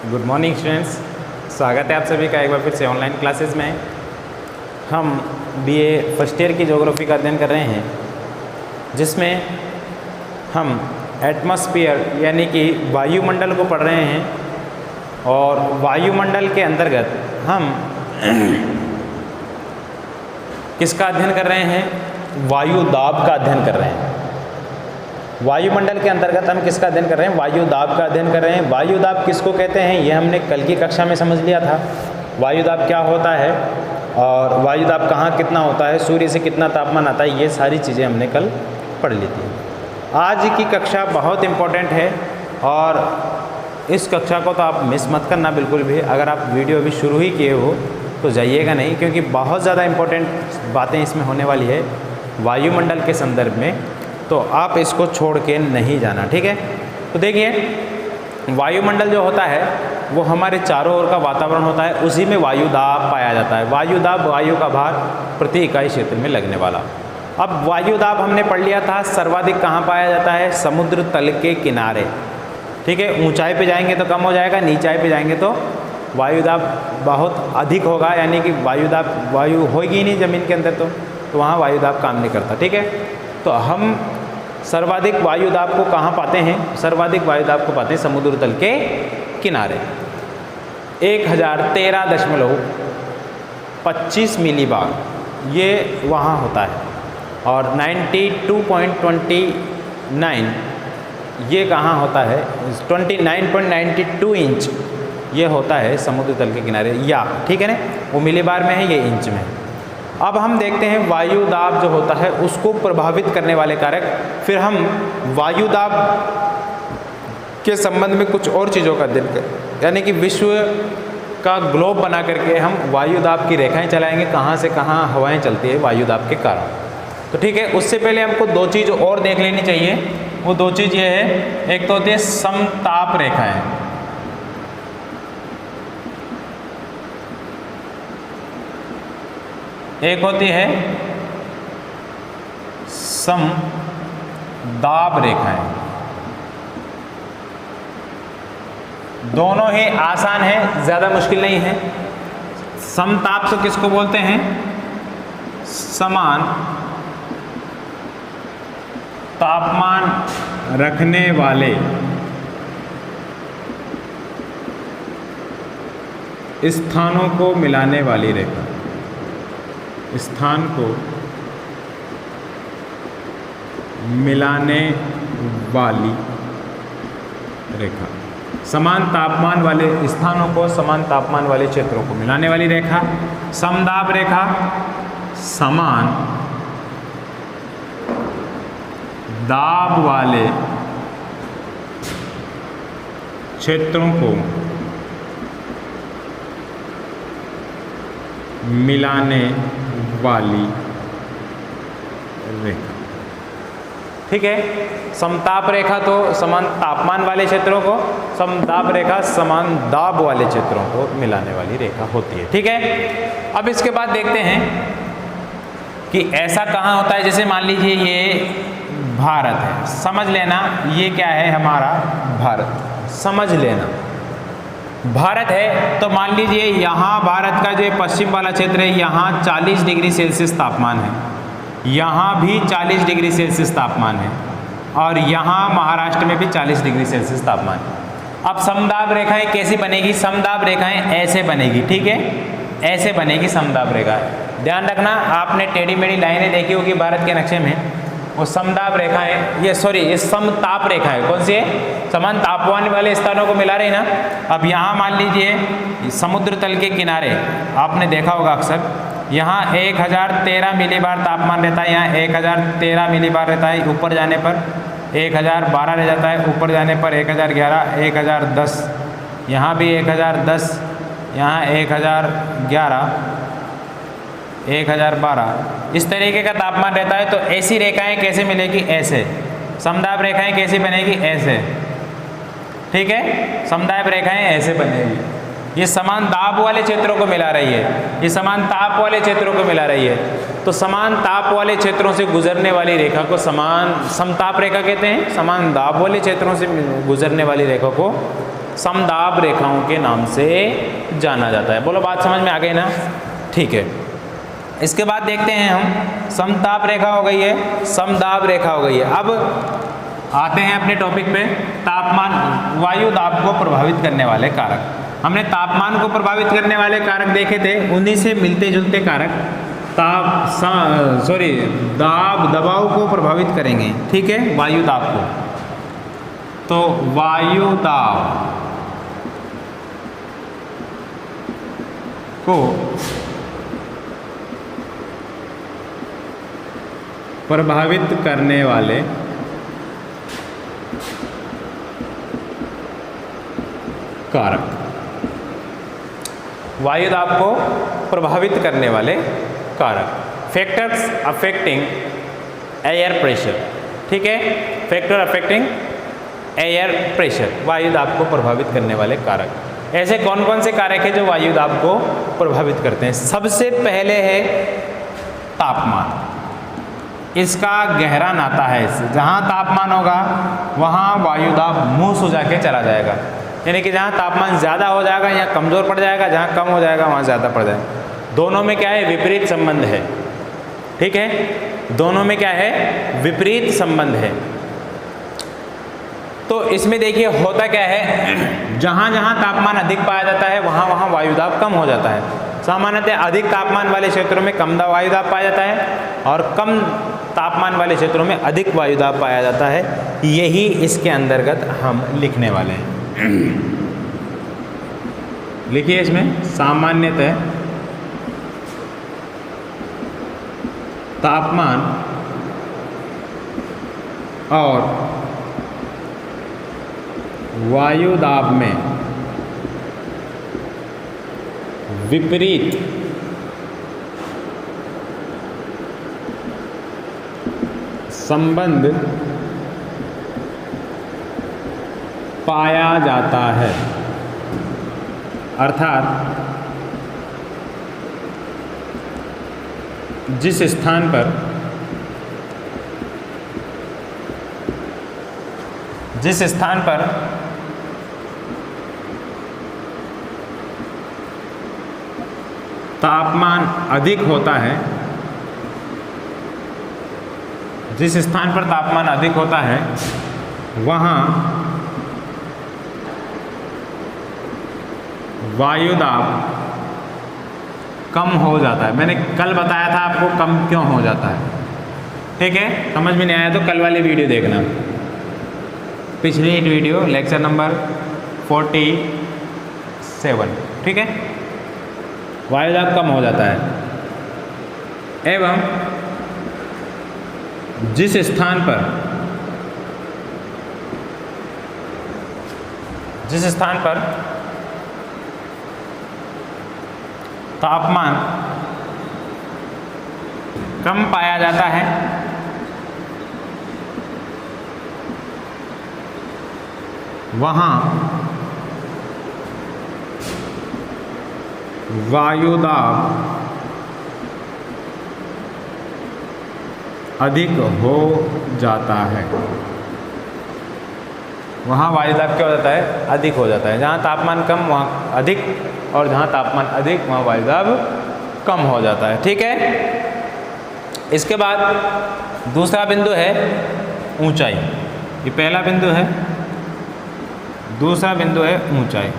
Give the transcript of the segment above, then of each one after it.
Good morning students, स्वागत है आप सभी का एक बार फिर से ऑनलाइन क्लासेस में। हम बीए फर्स्ट ईयर की ज्योग्राफी का अध्ययन कर रहे हैं, जिसमें हम एटमॉस्फेयर यानी कि वायुमंडल को पढ़ रहे हैं। और वायुमंडल के अंतर्गत हम किसका अध्ययन कर रहे हैं? वायु दाब का अध्ययन कर रहे हैं। वायुमंडल के अंतर्गत हम किसका अध्ययन कर रहे हैं? वायु दाब का अध्ययन कर रहे हैं। वायु दाब किसको कहते हैं, ये हमने कल की कक्षा में समझ लिया था। वायु दाब क्या होता है और वायु दाब कहाँ कितना होता है, सूर्य से कितना तापमान आता है, ये सारी चीज़ें हमने कल पढ़ ली थी। आज की कक्षा बहुत इम्पोर्टेंट है और इस कक्षा को तो आप मिस मत करना बिल्कुल भी। अगर आप वीडियो अभी शुरू ही किए हो तो जाइएगा नहीं, क्योंकि बहुत ज़्यादा इम्पोर्टेंट बातें इसमें होने वाली है वायुमंडल के संदर्भ में, तो आप इसको छोड़ के नहीं जाना, ठीक है। तो देखिए, वायुमंडल जो होता है वो हमारे चारों ओर का वातावरण होता है, उसी में वायु दाब पाया जाता है। वायु दाब वायु का भार प्रति इकाई क्षेत्र में लगने वाला। अब वायु दाब हमने पढ़ लिया था, सर्वाधिक कहाँ पाया जाता है? समुद्र तल के किनारे, ठीक है। ऊंचाई पे जाएंगे तो कम हो जाएगा, नीचाई पे जाएंगे तो वायु दाब बहुत अधिक होगा, यानी कि वायु होगी ही नहीं ज़मीन के अंदर, तो वहाँ वायु दाब काम नहीं करता, ठीक है। तो हम सर्वाधिक वायु दाब को कहाँ पाते हैं? सर्वाधिक वायु दाब को पाते हैं समुद्र तल के किनारे। 1013.25 मिलीबार ये वहाँ होता है, और 92.29 ये कहाँ होता है? 29.92 इंच ये होता है समुद्र तल के किनारे, या ठीक है ना, वो मिलीबार में है, ये इंच में है। अब हम देखते हैं वायु दाब जो होता है उसको प्रभावित करने वाले कारक। फिर हम वायु दाब के संबंध में कुछ और चीज़ों का अध्ययन करें, यानी कि विश्व का ग्लोब बना करके हम वायु दाब की रेखाएं चलाएंगे, कहाँ से कहाँ हवाएं चलती है वायु दाब के कारण। तो ठीक है, उससे पहले हमको दो चीज़ और देख लेनी चाहिए। वो दो चीज़ ये है, एक तो होती है समताप रेखाएं, एक होती है समदाब रेखाएं। दोनों ही आसान है, ज़्यादा मुश्किल नहीं है। समताप तो किसको बोलते हैं? समान तापमान रखने वाले स्थानों को मिलाने वाली रेखा, स्थान को मिलाने वाली रेखा। समान तापमान वाले स्थानों को, समान तापमान वाले क्षेत्रों को मिलाने वाली रेखा। समदाब रेखा समान दाब वाले क्षेत्रों को मिलाने वाली रेखा, ठीक है। समताप रेखा तो समान तापमान वाले क्षेत्रों को, समदाब रेखा समान दाब वाले क्षेत्रों को मिलाने वाली रेखा होती है, ठीक है। अब इसके बाद देखते हैं कि ऐसा कहाँ होता है। जैसे मान लीजिए ये भारत है, समझ लेना ये क्या है हमारा भारत, समझ लेना भारत है। तो मान लीजिए यहाँ भारत का जो पश्चिम वाला क्षेत्र है, यहाँ 40 डिग्री सेल्सियस तापमान है, यहाँ भी 40 डिग्री सेल्सियस तापमान है, और यहाँ महाराष्ट्र में भी 40 डिग्री सेल्सियस तापमान है। अब समदाब रेखाएं कैसी बनेगी? समदाब रेखाएं ऐसे बनेगी, ठीक है, ऐसे बनेगी समदाब रेखाएं। ध्यान रखना, आपने टेढ़ी मेढ़ी लाइनें देखी होगी भारत के नक्शे में, वो समदाब रेखाएं, ये समताप रेखा है। कौन सी है? समान तापमान वाले स्थानों को मिला रही ना। अब यहाँ मान लीजिए समुद्र तल के किनारे, आपने देखा होगा अक्सर, यहाँ 1013 मिलीबार तापमान रहता है, यहाँ 1013 मिलीबार रहता है, ऊपर जाने पर 1012 रह जाता है, ऊपर जाने पर 1011, 1010, यहाँ भी 1010, यहाँ 1011, 1012, इस तरीके का तापमान रहता है। तो ऐसी रेखाएं कैसे मिलेगी? ऐसे। समदाब रेखाएं कैसी बनेगी? ऐसे, ठीक है। समदाब रेखाएं ऐसे बनेगी, ये समान दाब वाले क्षेत्रों को मिला रही है, ये समान ताप वाले क्षेत्रों को मिला रही है। तो समान ताप वाले क्षेत्रों से गुजरने वाली रेखा को समताप रेखा कहते हैं। समान दाब वाले क्षेत्रों से गुजरने वाली रेखा को समदाब रेखाओं के नाम से जाना जाता है। बोलो बात समझ में आ गई ना? ठीक है, इसके बाद देखते हैं हम, समताप रेखा हो गई है, समदाब रेखा हो गई है। अब आते हैं अपने टॉपिक पे, तापमान, वायु दाब को प्रभावित करने वाले कारक। हमने तापमान को प्रभावित करने वाले कारक देखे थे, उन्हीं से मिलते जुलते कारक दबाव को प्रभावित करेंगे। ठीक है, वायु दाब को, तो वायु दाब को प्रभावित करने वाले कारक, वायु दाब को प्रभावित करने वाले कारक, फैक्टर्स अफेक्टिंग एयर प्रेशर। ठीक है, फैक्टर अफेक्टिंग एयर प्रेशर, वायु दाब को प्रभावित करने वाले कारक। ऐसे कौन कौन से कारक हैं जो वायु दाब को प्रभावित करते हैं? सबसे पहले है तापमान, इसका गहरा नाता है इससे। जहाँ तापमान होगा वहाँ वायु दाब मुँह सुझा के चला जाएगा, यानी कि जहाँ तापमान ज़्यादा हो जाएगा यहाँ कमज़ोर पड़ जाएगा, जहाँ कम हो जाएगा वहाँ ज़्यादा पड़ जाएगा। दोनों में क्या है? विपरीत संबंध है। ठीक है, दोनों में क्या है? विपरीत संबंध है। तो इसमें देखिए होता क्या है, जहाँ जहाँ तापमान अधिक पाया जाता है वहाँ वहाँ वायु दाब कम हो जाता है। सामान्यतः अधिक तापमान वाले क्षेत्रों में कम वायु दाब पाया जाता है और कम तापमान वाले क्षेत्रों में अधिक वायु दाब पाया जाता है। यही इसके अंतर्गत हम लिखने वाले हैं। लिखिए इसमें, सामान्यतः तापमान और वायु दाब में विपरीत संबंध पाया जाता है। अर्थात जिस स्थान पर तापमान अधिक होता है, जिस स्थान पर तापमान अधिक होता है वहाँ वायु दाब कम हो जाता है। मैंने कल बताया था आपको कम क्यों हो जाता है। ठीक है, समझ में नहीं आया तो कल वाली वीडियो देखना, पिछली वीडियो लेक्चर नंबर 47। ठीक है, वायु दाब कम हो जाता है एवं जिस स्थान पर तापमान कम पाया जाता है वहाँ वायु दाब अधिक हो जाता है। वहाँ वायु दाब क्या हो जाता है? अधिक हो जाता है। जहाँ तापमान कम वहाँ अधिक, और जहाँ तापमान अधिक वहाँ वायु दाब कम हो जाता है। ठीक है, इसके बाद दूसरा बिंदु है ऊंचाई। ये पहला बिंदु है, दूसरा बिंदु है ऊंचाई।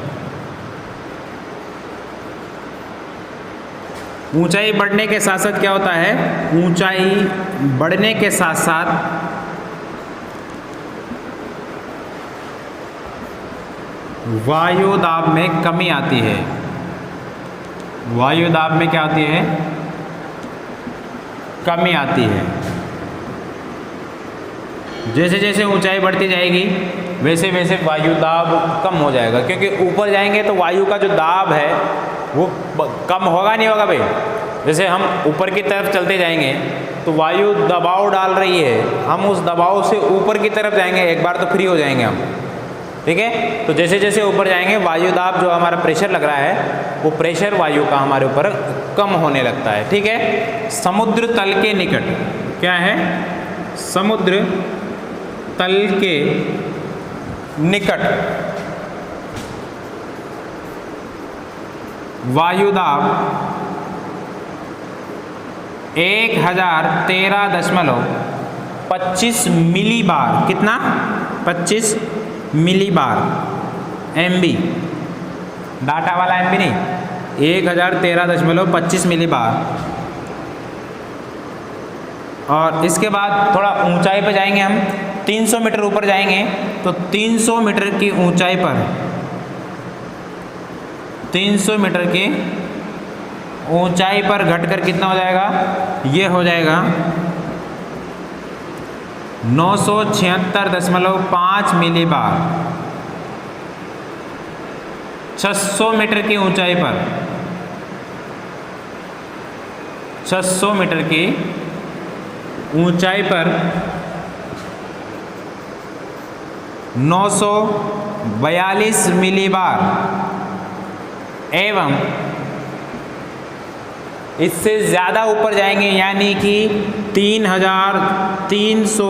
ऊंचाई बढ़ने के साथ साथ क्या होता है? ऊंचाई बढ़ने के साथ साथ वायु दाब में कमी आती है। वायु दाब में क्या आती है? कमी आती है। जैसे जैसे ऊंचाई बढ़ती जाएगी वैसे वैसे वायु दाब कम हो जाएगा, क्योंकि ऊपर जाएंगे तो वायु का जो दाब है वो कम होगा नहीं होगा भाई। जैसे हम ऊपर की तरफ चलते जाएंगे तो वायु दबाव डाल रही है, हम उस दबाव से ऊपर की तरफ जाएंगे, एक बार तो फ्री हो जाएंगे हम। ठीक है, तो जैसे जैसे ऊपर जाएंगे वायु दाब जो हमारा प्रेशर लग रहा है वो प्रेशर वायु का हमारे ऊपर कम होने लगता है। ठीक है, समुद्र तल के निकट क्या है? समुद्र तल के निकट वायुदाब 1013.25 मिलीबार, कितना 25 मिलीबार, MB, डाटा वाला MB नहीं, 1013.25 मिलीबार। और इसके बाद थोड़ा ऊंचाई पे जाएंगे हम, 300 मीटर ऊपर जाएंगे तो 300 मीटर की ऊंचाई पर, 300 मीटर की ऊंचाई पर घटकर कितना हो जाएगा, ये हो जाएगा 976.5 मिलीबार। 600 मीटर की ऊंचाई पर, 600 मीटर की ऊंचाई पर 942 मिलीबार एवं इससे ज़्यादा ऊपर जाएंगे यानी कि 3300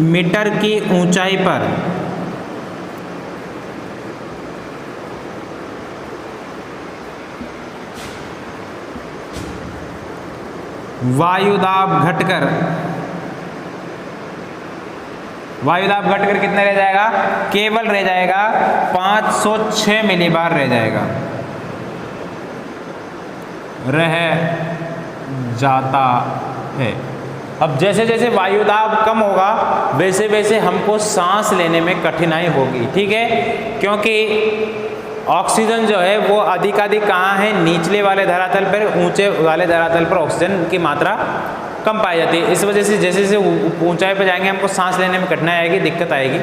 मीटर की ऊंचाई पर वायुदाब घटकर कितना रह जाएगा, केवल रह जाएगा 506 मिलीबार रह जाएगा, रह जाता है। अब जैसे जैसे वायुदाब कम होगा वैसे वैसे हमको सांस लेने में कठिनाई होगी, ठीक है, क्योंकि ऑक्सीजन जो है वो अधिकाधिक कहाँ है, निचले वाले धरातल पर, ऊंचे वाले धरातल पर ऑक्सीजन की मात्रा कम पाई जाती है। इस वजह से जैसे जैसे ऊंचाई पर जाएंगे हमको सांस लेने में कठिनाई आएगी, दिक्कत आएगी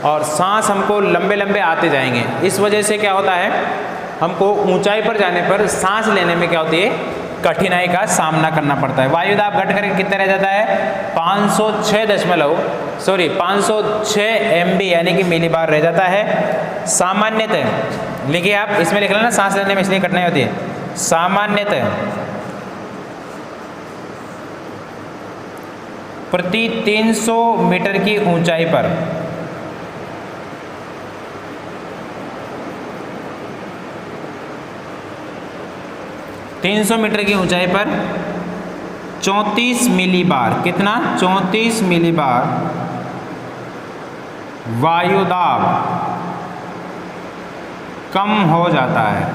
और सांस हमको लंबे लंबे आते जाएंगे। इस वजह से क्या होता है, हमको ऊंचाई पर जाने पर सांस लेने में क्या होती है, कठिनाई का सामना करना पड़ता है। वायुदाब घट करके कितना रह जाता है, 506 MB यानी कि मिलीबार रह जाता है। सामान्यतः लिखिए आप, इसमें लिख लेना, सांस लेने में इसलिए कठिनाई होती है। सामान्यतः प्रति 300 मीटर की ऊंचाई पर 300 मीटर की ऊंचाई पर 34 मिलीबार, कितना 34 मिलीबार वायुदाब कम हो जाता है।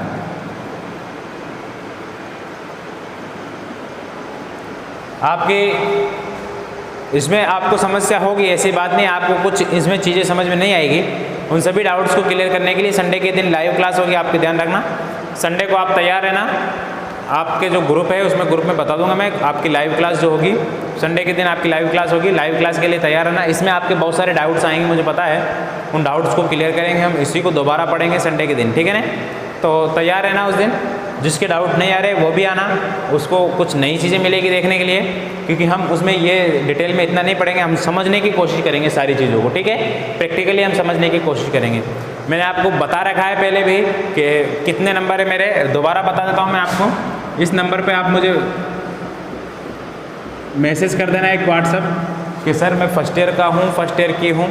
आपके इसमें आपको समस्या होगी, ऐसी बात नहीं, आपको कुछ इसमें चीज़ें समझ में नहीं आएगी। उन सभी डाउट्स को क्लियर करने के लिए संडे के दिन लाइव क्लास होगी, आपके ध्यान रखना। संडे को आप तैयार रहना, आपके जो ग्रुप है उसमें ग्रुप में बता दूंगा मैं आपकी लाइव क्लास जो होगी, संडे के दिन आपकी लाइव क्लास होगी। लाइव क्लास के लिए तैयार रहना। इसमें आपके बहुत सारे डाउट्स आएंगे, मुझे पता है, उन डाउट्स को क्लियर करेंगे हम, इसी को दोबारा पढ़ेंगे संडे के दिन, ठीक है ना। तो तैयार रहना उस दिन, जिसके डाउट नहीं आ रहे वो भी आना, उसको कुछ नई चीज़ें मिलेगी देखने के लिए, क्योंकि हम उसमें ये डिटेल में इतना नहीं पढ़ेंगे, हम समझने की कोशिश करेंगे सारी चीज़ों को, ठीक है, प्रैक्टिकली हम समझने की कोशिश करेंगे। मैंने आपको बता रखा है पहले भी कि कितने नंबर है मेरे, दोबारा बता देता हूँ मैं आपको। इस नंबर पे आप मुझे मैसेज कर देना एक व्हाट्सएप कि सर मैं फर्स्ट ईयर का हूँ, फर्स्ट ईयर की हूँ,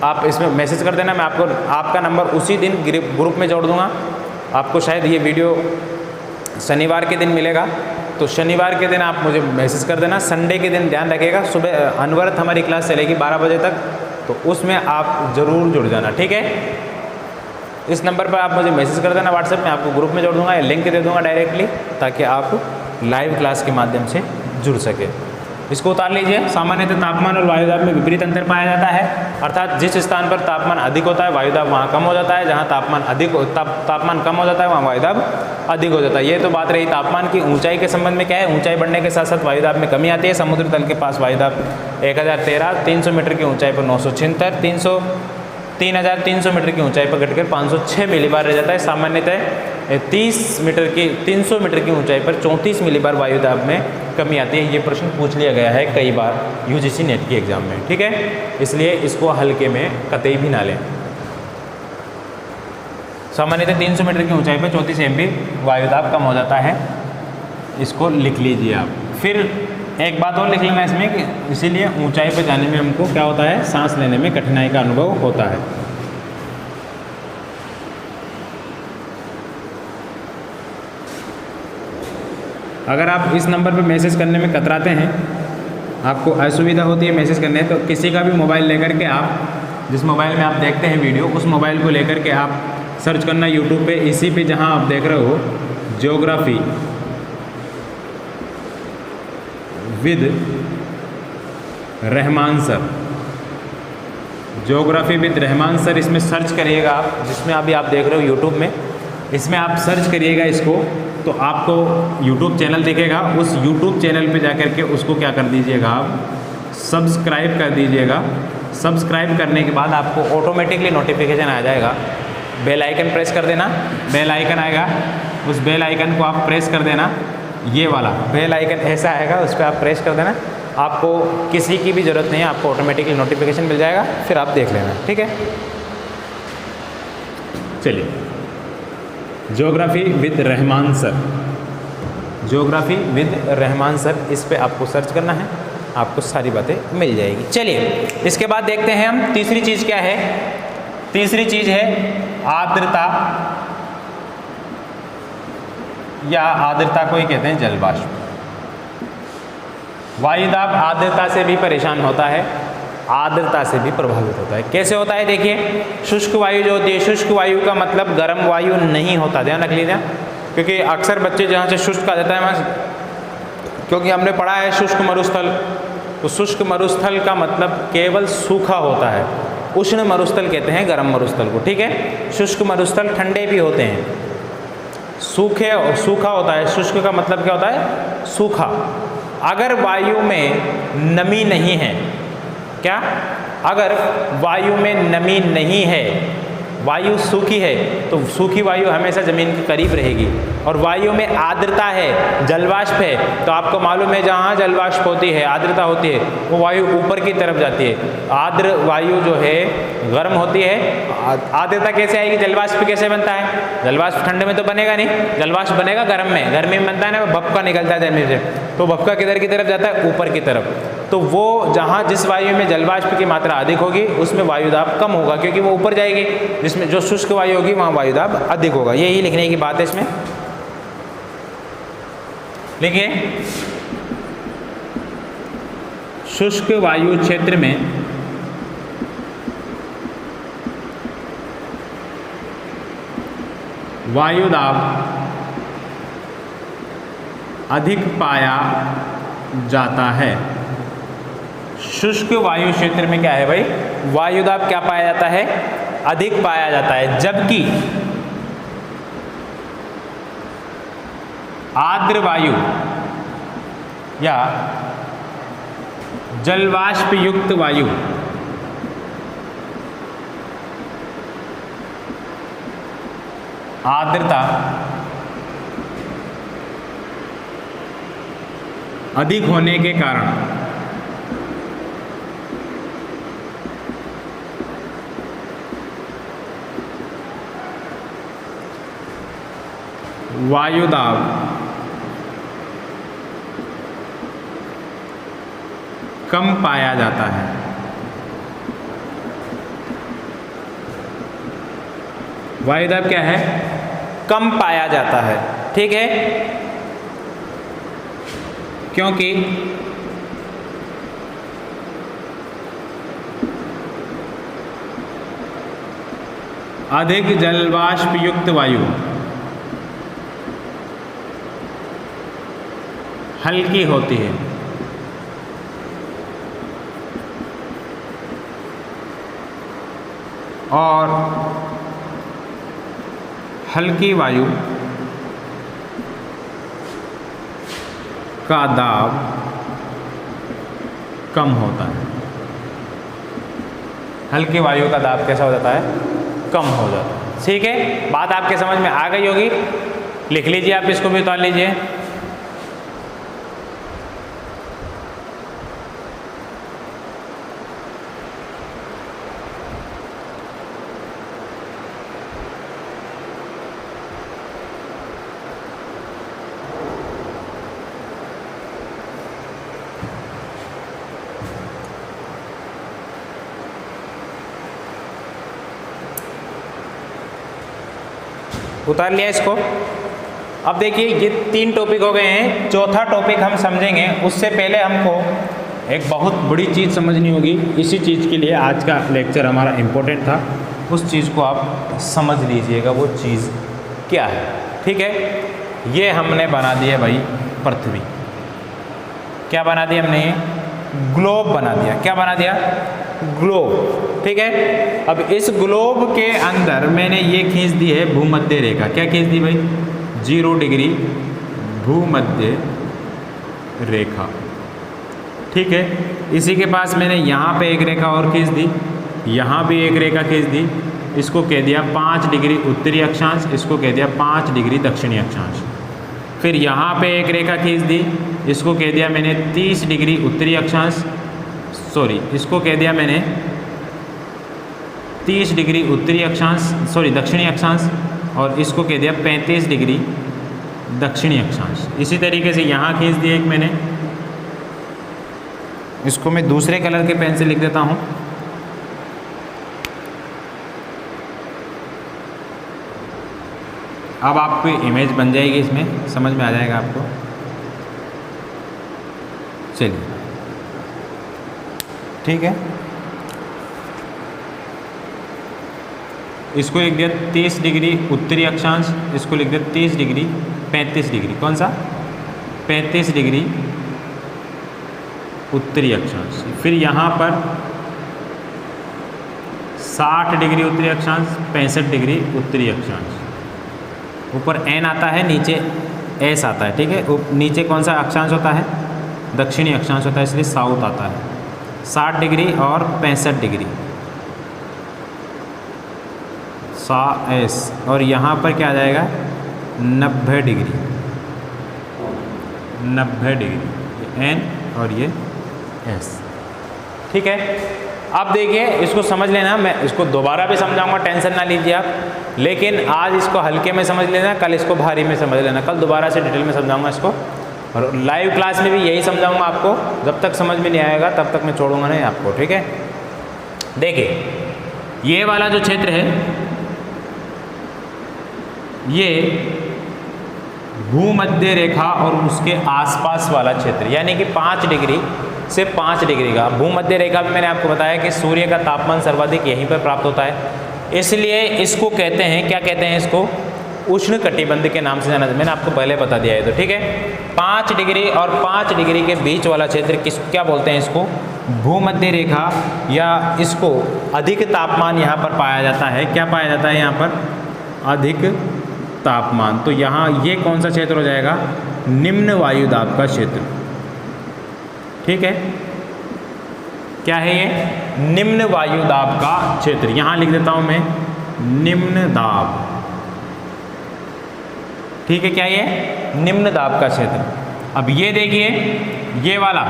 आप इसमें मैसेज कर देना, मैं आपको आपका नंबर उसी दिन ग्रुप में जोड़ दूँगा। आपको शायद ये वीडियो शनिवार के दिन मिलेगा, तो शनिवार के दिन आप मुझे मैसेज कर देना। संडे के दिन ध्यान रखिएगा, सुबह अनवरत हमारी क्लास चलेगी 12 बजे तक, तो उसमें आप ज़रूर जुड़ जाना, ठीक है। इस नंबर पर आप मुझे मैसेज कर देना व्हाट्सएप में, आपको ग्रुप में जोड़ दूंगा या लिंक दे दूंगा डायरेक्टली, ताकि आप लाइव क्लास के माध्यम से जुड़ सके। इसको उतार लीजिए। सामान्यतः तापमान और वायुदाब में विपरीत अंतर पाया जाता है, अर्थात जिस स्थान पर तापमान अधिक होता है वायुदाब वहाँ कम हो जाता है, जहाँ तापमान कम हो जाता है वहाँ वायुदाब अधिक हो जाता है। ये तो बात रही तापमान की। ऊंचाई के संबंध में क्या है, ऊंचाई बढ़ने के साथ साथ वायुदाब में कमी आती है। समुद्र तल के पास वायुदाब 1013, 300 मीटर की ऊंचाई पर 976, 3300 मीटर की ऊंचाई पर घटकर 506 मिलीबार रह जाता है। सामान्यतः 300 मीटर की ऊंचाई पर 34 मिलीबार वायुदाब में कमी आती है। ये प्रश्न पूछ लिया गया है कई बार यूजीसी नेट की एग्जाम में, ठीक है, इसलिए इसको हल्के में कतई भी ना लें। सामान्यतः 300 मीटर की ऊंचाई पर 34 MB वायुदाब कम हो जाता है, इसको लिख लीजिए आप। फिर एक बात और लिख लेना इसमें कि इसीलिए ऊंचाई पर जाने में हमको क्या होता है, सांस लेने में कठिनाई का अनुभव होता है। अगर आप इस नंबर पर मैसेज करने में कतराते हैं, आपको असुविधा होती है मैसेज करने, तो किसी का भी मोबाइल लेकर के आप, जिस मोबाइल में आप देखते हैं वीडियो, उस मोबाइल को लेकर के आप सर्च करना यूट्यूब पे, इसी पे जहाँ आप देख रहे हो geography with Rahman sir, geography with Rahman sir, इसमें सर्च करिएगा आप, जिसमें अभी आप देख रहे हो यूट्यूब में, इसमें आप सर्च करिएगा इसको, तो आपको यूट्यूब चैनल दिखेगा। उस यूट्यूब चैनल पे जाकर के उसको क्या कर दीजिएगा, आप सब्सक्राइब कर दीजिएगा। सब्सक्राइब करने के बाद आपको ऑटोमेटिकली नोटिफिकेशन आ जाएगा, बेल आइकन प्रेस कर देना, बेल आइकन आएगा, उस बेल आइकन को आप प्रेस कर देना, ये वाला बेल आइकन ऐसा आएगा, उस पर आप प्रेस कर देना, आपको किसी की भी ज़रूरत नहीं है, आपको ऑटोमेटिकली नोटिफिकेशन मिल जाएगा, फिर आप देख लेना, ठीक है। चलिए, geography with Rahman sir, geography with Rahman sir, इस पे आपको सर्च करना है, आपको सारी बातें मिल जाएगी। चलिए, इसके बाद देखते हैं हम तीसरी चीज़ क्या है। तीसरी चीज़ है आर्द्रता, या आर्द्रता को ही कहते हैं जलवाष्प। वायुदाब आर्द्रता से भी परेशान होता है, आर्द्रता से भी प्रभावित होता है। कैसे होता है देखिए, शुष्क वायु जो होती है, शुष्क वायु का मतलब गर्म वायु नहीं होता, ध्यान रख लीजिए, क्योंकि अक्सर बच्चे जहाँ से शुष्क आ जाता है वहाँ, क्योंकि हमने पढ़ा है शुष्क मरुस्थल, तो शुष्क मरुस्थल का मतलब केवल सूखा होता है, उष्ण मरुस्थल कहते हैं गर्म मरुस्थल को, ठीक है। शुष्क मरुस्थल ठंडे भी होते हैं, सूखे और सूखा होता है। शुष्क का मतलब क्या होता है, सूखा। अगर वायु में नमी नहीं है, क्या, अगर वायु में नमी नहीं है, वायु सूखी है, तो सूखी वायु हमेशा ज़मीन के करीब रहेगी, और वायु में आर्द्रता है, जलवाष्प है, तो आपको मालूम है जहाँ जलवाष्प होती है, आर्द्रता होती है, वो वायु ऊपर की तरफ जाती है। आर्द्र वायु जो है गर्म होती है। आर्द्रता कैसे आएगी, जलवाष्प कैसे बनता है, जलवाष्प ठंडे में तो बनेगा नहीं, जलवाष्प बनेगा गर्म में, गर्मी में बनता है ना, भपका निकलता है जमीन से, तो भपका किधर की तरफ जाता है, ऊपर की तरफ। तो वो जहाँ जिस वायु में जलवाष्प की मात्रा अधिक होगी उसमें वायुदाब कम होगा, क्योंकि वो ऊपर जाएगी। जिसमें जो शुष्क वायु होगी वहाँ वायुदाब अधिक होगा। यही लिखने की बात है इसमें। लिखिए, शुष्क वायु क्षेत्र में वायुदाब अधिक पाया जाता है। शुष्क वायु क्षेत्र में क्या है भाई, वायुदाब क्या पाया जाता है, अधिक पाया जाता है, जबकि आर्द्र वायु या जलवाष्प युक्त वायु आर्द्रता अधिक होने के कारण वायुदाब कम पाया जाता है। वायुदाब क्या है, कम पाया जाता है, ठीक है, क्योंकि अधिक जलवाष्प युक्त वायु हल्की होती है और हल्की वायु का दाब कम होता है। हल्की वायु का दाब कैसा हो जाता है, कम हो जाता है। ठीक है, बात आपके समझ में आ गई होगी। लिख लीजिए, आप इसको भी उतार लीजिए। उतार लिया इसको। अब देखिए ये 3 टॉपिक हो गए हैं, चौथा टॉपिक हम समझेंगे उससे पहले हमको एक बहुत बड़ी चीज़ समझनी होगी। इसी चीज़ के लिए आज का लेक्चर हमारा इम्पोर्टेंट था, उस चीज़ को आप समझ लीजिएगा वो चीज़ क्या है। ठीक है, ये हमने बना दिया भाई पृथ्वी। क्या बना दिया हमने? ग्लोब बना दिया। क्या बना दिया? ग्लोब। ठीक है, अब इस ग्लोब के अंदर मैंने ये खींच दी है भूमध्य रेखा। क्या खींच दी भाई? 0 डिग्री भूमध्य रेखा। ठीक है, इसी के पास मैंने यहाँ पे एक रेखा और खींच दी, यहाँ भी एक रेखा खींच दी। इसको कह दिया 5 डिग्री उत्तरी अक्षांश, इसको कह दिया 5 डिग्री दक्षिणी अक्षांश। फिर यहाँ पे एक रेखा खींच दी, इसको कह दिया मैंने 30 डिग्री उत्तरी अक्षांश, सॉरी इसको कह दिया मैंने 30 डिग्री उत्तरी अक्षांश, सॉरी दक्षिणी अक्षांश, और इसको कह दिया 35 डिग्री दक्षिणी अक्षांश। इसी तरीके से यहाँ खींच दिया एक मैंने, इसको मैं दूसरे कलर के पेन से लिख देता हूँ। अब आपको इमेज बन जाएगी, इसमें समझ में आ जाएगा आपको। चलिए ठीक है, इसको लिख दिया 30 डिग्री उत्तरी अक्षांश, इसको लिख दिया 30 डिग्री 35 डिग्री। कौन सा? 35 डिग्री उत्तरी अक्षांश। फिर यहाँ पर 60 डिग्री उत्तरी अक्षांश, 65 डिग्री उत्तरी अक्षांश। ऊपर एन आता है, नीचे एस आता है। ठीक है, नीचे कौन सा अक्षांश होता है? दक्षिणी अक्षांश होता है, इसलिए साउथ आता है। 60 डिग्री और 65 डिग्री एस, और यहाँ पर क्या आ जाएगा? 90 डिग्री, 90 डिग्री एन और ये एस। ठीक है, अब देखिए इसको समझ लेना, मैं इसको दोबारा भी समझाऊंगा, टेंशन ना लीजिए आप, लेकिन आज इसको हल्के में समझ लेना, कल इसको भारी में समझ लेना। कल दोबारा से डिटेल में समझाऊंगा इसको, और लाइव क्लास में भी यही समझाऊंगा आपको। जब तक समझ में नहीं आएगा तब तक मैं छोड़ूंगा नहीं आपको। ठीक है, देखिए ये वाला जो क्षेत्र है ये भूमध्य रेखा और उसके आसपास वाला क्षेत्र, यानी कि 5 डिग्री से 5 डिग्री का भूमध्य रेखा में मैंने आपको बताया कि सूर्य का तापमान सर्वाधिक यहीं पर प्राप्त होता है, इसलिए इसको कहते हैं, क्या कहते हैं इसको? उष्ण कटिबंध के नाम से जाना जाता है। मैंने आपको पहले बता दिया है। तो ठीक है, 5 डिग्री और 5 डिग्री के बीच वाला क्षेत्र किस क्या बोलते हैं? इसको भूमध्य रेखा, या इसको अधिक तापमान यहाँ पर पाया जाता है। क्या पाया जाता है यहाँ पर? अधिक तापमान। तो यहाँ ये कौन सा क्षेत्र हो जाएगा? निम्न वायुदाब का क्षेत्र। ठीक है, क्या है ये? निम्न वायुदाब का क्षेत्र। यहाँ लिख देता हूँ मैं निम्न दाब। ठीक है, क्या ये? निम्न दाब का क्षेत्र। अब ये देखिए ये वाला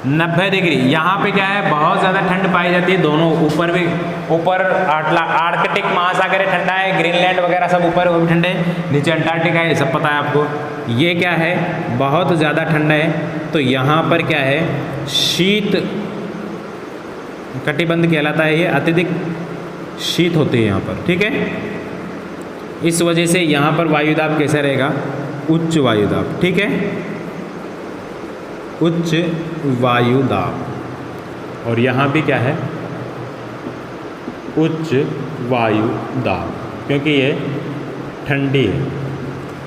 90 डिग्री, यहाँ पे क्या है? बहुत ज़्यादा ठंड पाई जाती है। दोनों ऊपर भी, ऊपर आर्कटिक महासागर है, ठंडा है, ग्रीनलैंड वगैरह सब ऊपर वो भी ठंडे है, नीचे अंटार्कटिका है, ये सब पता है आपको। ये क्या है? बहुत ज़्यादा ठंडा है। तो यहाँ पर क्या है? शीत कटिबंध कहलाता है ये, अत्यधिक शीत होती है यहाँ पर। ठीक है, इस वजह से यहाँ पर वायुदाब कैसा रहेगा? उच्च वायुदाब। ठीक है, उच्च वायुदाब। और यहाँ भी क्या है? उच्च वायुदाब, क्योंकि ये ठंडी है।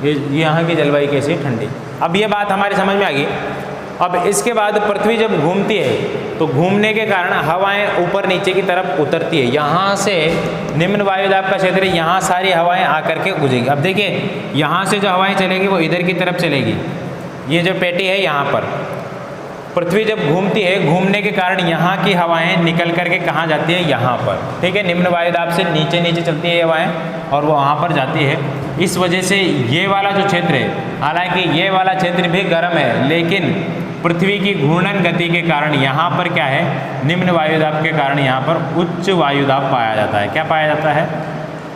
ये यहाँ की जलवायु कैसी है? ठंडी। अब ये बात हमारी समझ में आ गई। अब इसके बाद पृथ्वी जब घूमती है तो घूमने के कारण हवाएं ऊपर नीचे की तरफ उतरती है। यहाँ से निम्न वायुदाब का क्षेत्र, यहाँ सारी हवाएं आकर के गुजरेगी। अब देखिए यहाँ से जो हवाएं चलेगी वो इधर की तरफ चलेगी। ये जो पेटी है यहाँ पर, पृथ्वी जब घूमती है, घूमने के कारण यहाँ की हवाएं निकल करके कहाँ जाती है? यहाँ पर। ठीक है, निम्न वायुदाब से नीचे नीचे चलती है हवाएं और वो वहाँ पर जाती है। इस वजह से ये वाला जो क्षेत्र है, हालांकि ये वाला क्षेत्र भी गर्म है, लेकिन पृथ्वी की घूर्णन गति के कारण यहाँ पर क्या है? निम्न वायुदाब के कारण यहाँ पर उच्च वायुदाब पाया जाता है। क्या पाया जाता है?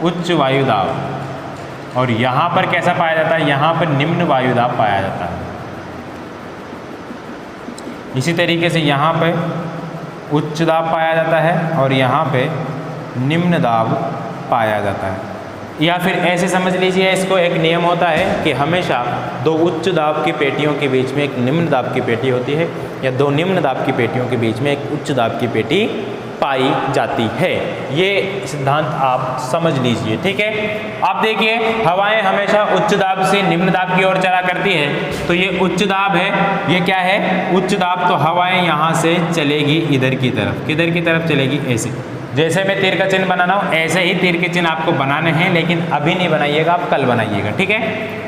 उच्च वायुदाब। और यहाँ पर कैसा पाया जाता है? यहाँ पर निम्न वायुदाब पाया जाता है। इसी तरीके से यहाँ पे उच्च दाब पाया जाता है और यहाँ पे निम्न दाब पाया जाता है। या फिर ऐसे समझ लीजिए, इसको एक नियम होता है कि हमेशा दो उच्च दाब की पेटियों के बीच में एक निम्न दाब की पेटी होती है, या दो निम्न दाब की पेटियों के बीच में एक उच्च दाब की पेटी पाई जाती है। ये सिद्धांत आप समझ लीजिए, ठीक है। आप देखिए, हवाएं हमेशा उच्च दाब से निम्न दाब की ओर चला करती है, तो ये उच्च दाब है, ये क्या है, उच्च दाब। तो हवाएं यहाँ से चलेगी इधर की तरफ, किधर की तरफ चलेगी, ऐसे। जैसे मैं तीर का चिन्ह बना रहा हूँ, ऐसे ही तीर के चिन्ह आपको बनाने हैं, लेकिन अभी नहीं बनाइएगा, आप कल बनाइएगा, ठीक है।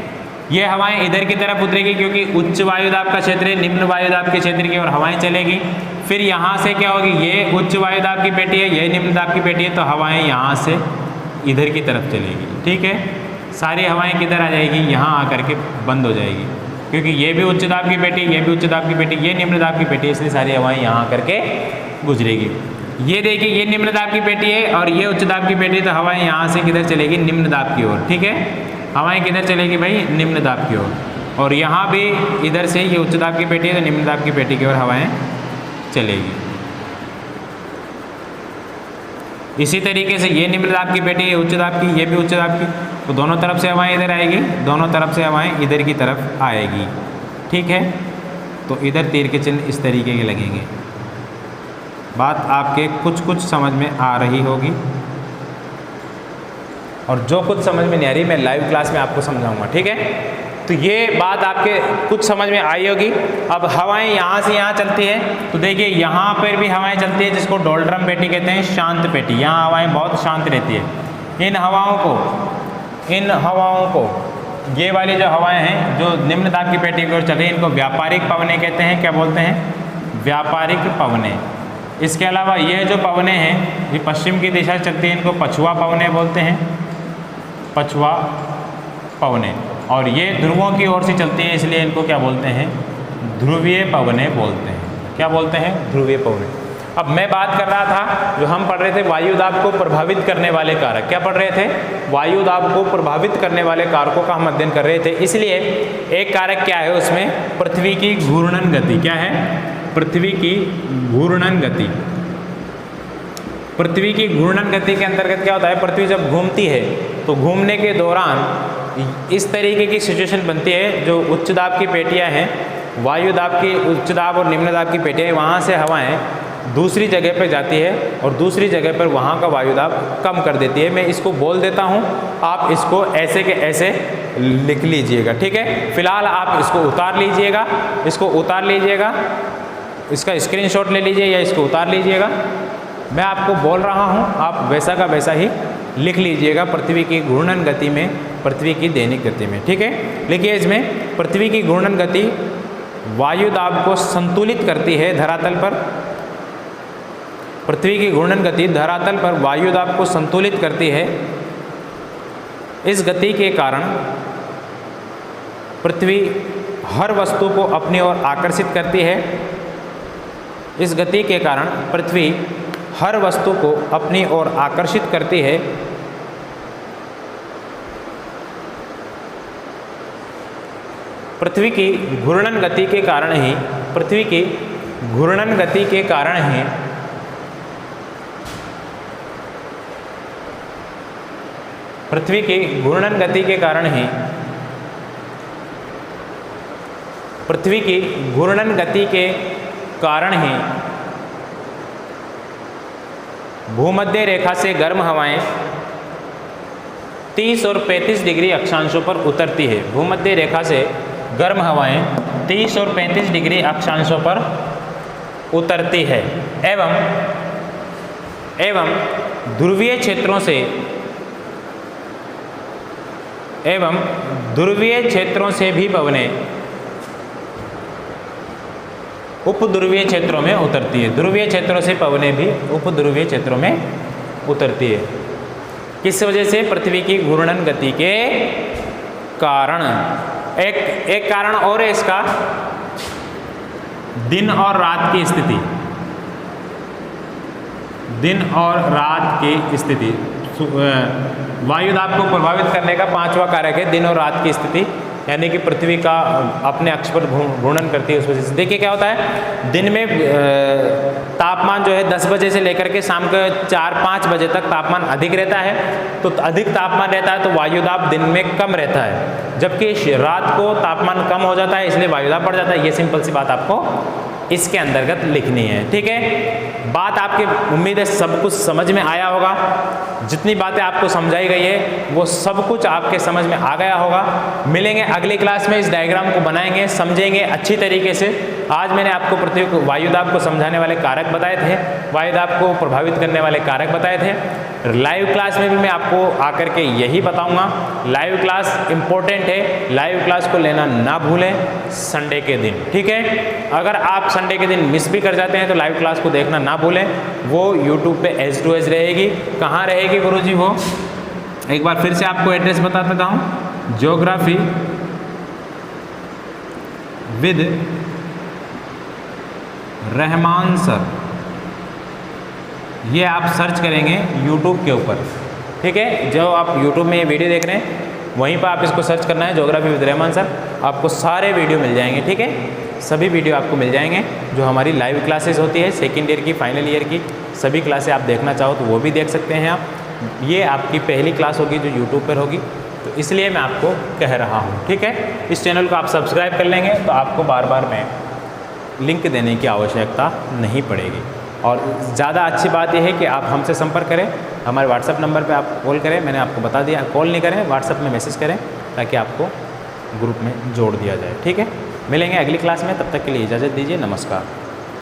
ये हवाएं इधर की तरफ उतरेगी, क्योंकि उच्च वायुदाब का क्षेत्र है, निम्न वायुदाब के क्षेत्र की ओर हवाएं चलेगी। फिर यहाँ से क्या होगी, ये उच्च वायुदाब की पेटी है, ये निम्न दाब की पेटी है, तो हवाएं यहाँ से इधर की तरफ चलेगी, ठीक है। सारी हवाएं किधर आ जाएगी, यहाँ आकर के बंद हो जाएगी, क्योंकि ये भी उच्च दाब की पेटी, ये भी उच्च दाब की पेटी, ये निम्न दाब की पेटी, इसलिए सारी हवाएं यहाँ आकर के गुजरेगी। ये देखिए, ये निम्न दाब की पेटी है और ये उच्च दाब की पेटी, तो हवाएं यहाँ से किधर चलेगी, निम्न दाब की ओर, ठीक है। हवाएं किधर चलेगी भाई, निम्न दाब की ओर। और यहाँ भी इधर से ये उच्च दाब की पेटी है, तो निम्न दाब की पेटी की ओर हवाएं चलेगी। इसी तरीके से ये निम्न दाब की पेटी है, उच्च दाब की, ये भी उच्च दाब की, तो दोनों तरफ से हवाएं इधर आएगी, दोनों तरफ से हवाएं इधर की तरफ आएगी, ठीक है। तो इधर तीर के चिन्ह इस तरीके के लगेंगे। बात आपके कुछ कुछ समझ में आ रही होगी, और जो कुछ समझ में नहीं आ रही मैं लाइव क्लास में आपको समझाऊंगा, ठीक है। तो ये बात आपके कुछ समझ में आई होगी। अब हवाएं यहाँ से यहाँ चलती है, तो देखिए यहाँ पर भी हवाएं चलती है, जिसको डोल्ड्रम पेटी कहते हैं, शांत पेटी। यहाँ हवाएं बहुत शांत रहती है। इन हवाओं को ये वाली जो हवाएं हैं जो निम्न दाब की पेटी की ओर चल रही है, इनको व्यापारिक पवनें कहते हैं। क्या बोलते हैं, व्यापारिक पवनें। इसके अलावा ये जो पवनें हैं ये पश्चिम की दिशा चलती है, इनको पछुआ पवनें बोलते हैं, पछुआ पवनें। और ये ध्रुवों की ओर से चलती है, इसलिए इनको क्या बोलते हैं, ध्रुवीय पवनें बोलते हैं। क्या बोलते हैं, ध्रुवीय पवनें। अब मैं बात कर रहा था, जो हम पढ़ रहे थे वायुदाब को प्रभावित करने वाले कारक। क्या पढ़ रहे थे, वायुदाब को प्रभावित करने वाले कारकों का हम अध्ययन कर रहे थे। इसलिए एक कारक क्या है उसमें, पृथ्वी की घूर्णन गति। क्या है, पृथ्वी की घूर्णन गति। पृथ्वी की घूर्णन गति के अंतर्गत क्या होता है, पृथ्वी जब घूमती है तो घूमने के दौरान इस तरीके की सिचुएशन बनती है, जो उच्च दाब की पेटियां हैं, वायुदाब की उच्च दाब और निम्न दाब की पेटियां, वहाँ से हवाएं दूसरी जगह पर जाती है और दूसरी जगह पर वहाँ का वायुदाब कम कर देती है। मैं इसको बोल देता हूँ, आप इसको ऐसे के ऐसे लिख लीजिएगा, ठीक है। फिलहाल आप इसको उतार लीजिएगा, इसको उतार लीजिएगा, इसका स्क्रीनशॉट ले लीजिए या इसको उतार लीजिएगा। मैं आपको बोल रहा हूँ, आप वैसा का वैसा ही लिख लीजिएगा, पृथ्वी की घूर्णन गति में, पृथ्वी की दैनिक गति में, ठीक है। लिखिए इसमें, पृथ्वी की घूर्णन गति वायुदाब को संतुलित करती है धरातल पर। पृथ्वी की घूर्णन गति धरातल पर वायुदाब को संतुलित करती है। इस गति के कारण पृथ्वी हर वस्तु को अपनी ओर आकर्षित करती है। इस गति के कारण पृथ्वी हर वस्तु को अपनी ओर आकर्षित करती है। पृथ्वी की घूर्णन गति के कारण ही, पृथ्वी की घूर्णन गति के कारण ही पृथ्वी की घूर्णन गति के कारण ही पृथ्वी की घूर्णन गति के कारण ही भूमध्य रेखा से गर्म हवाएं 30 और 35 डिग्री अक्षांशों पर उतरती है। भूमध्य रेखा से गर्म हवाएं 30 और 35 डिग्री अक्षांशों पर उतरती है एवं ध्रुवीय क्षेत्रों से भी पवनें उपध्रुवीय क्षेत्रों में उतरती है। ध्रुवीय क्षेत्रों से पवनें भी उपध्रुवीय क्षेत्रों में उतरती है। किस वजह से, पृथ्वी की घूर्णन गति के कारण। एक कारण और है इसका, दिन और रात की स्थिति। दिन और रात की स्थिति वायुदाब को प्रभावित करने का पांचवा कारक है दिन और रात की स्थिति। यानी कि पृथ्वी का अपने अक्ष पर घूर्णन करती है उस वजह से। देखिए क्या होता है, दिन में तापमान जो है 10 बजे से लेकर के शाम के 4-5 बजे तक तापमान अधिक रहता है। तो अधिक तापमान रहता है तो वायुदाब दिन में कम रहता है, जबकि रात को तापमान कम हो जाता है इसलिए वायुदाब बढ़ जाता है। ये सिंपल सी बात आपको इसके अंतर्गत लिखनी है, ठीक है। बात आपकी उम्मीद है सब कुछ समझ में आया होगा। जितनी बातें आपको समझाई गई है वो सब कुछ आपके समझ में आ गया होगा। मिलेंगे अगली क्लास में, इस डायग्राम को बनाएंगे, समझेंगे अच्छी तरीके से। आज मैंने आपको पृथ्वी को वायुदाब को समझाने वाले कारक बताए थे, वायुदाब को प्रभावित करने वाले कारक बताए थे। लाइव क्लास में भी मैं आपको आकर के यही बताऊंगा। लाइव क्लास इंपॉर्टेंट है, लाइव क्लास को लेना ना भूलें संडे के दिन, ठीक है। अगर आप संडे के दिन मिस भी कर जाते हैं तो लाइव क्लास को देखना ना भूलें। वो यूट्यूब पे H2H रहेगी। कहाँ रहेगी गुरुजी वो? एक बार फिर से आपको एड्रेस बता देता हूँ, ज्योग्राफी विद रहमान सर, ये आप सर्च करेंगे यूट्यूब के ऊपर, ठीक है। जो आप यूट्यूब में ये वीडियो देख रहे हैं वहीं पर आप इसको सर्च करना है, ज्योग्राफी विद रहमान सर, आपको सारे वीडियो मिल जाएंगे, ठीक है। सभी वीडियो आपको मिल जाएंगे जो हमारी लाइव क्लासेस होती है, सेकेंड ईयर की, फाइनल ईयर की सभी क्लासें आप देखना चाहो तो वो भी देख सकते हैं आप। ये आपकी पहली क्लास होगी जो यूट्यूब पर होगी, तो इसलिए मैं आपको कह रहा हूँ, ठीक है। इस चैनल को आप सब्सक्राइब कर लेंगे तो आपको बार बार मैं लिंक देने की आवश्यकता नहीं पड़ेगी। और ज़्यादा अच्छी बात यह है कि आप हमसे संपर्क करें, हमारे व्हाट्सएप नंबर पे आप कॉल करें। मैंने आपको बता दिया, कॉल नहीं करें, व्हाट्सएप में मैसेज करें ताकि आपको ग्रुप में जोड़ दिया जाए, ठीक है। मिलेंगे अगली क्लास में, तब तक के लिए इजाज़त दीजिए, नमस्कार।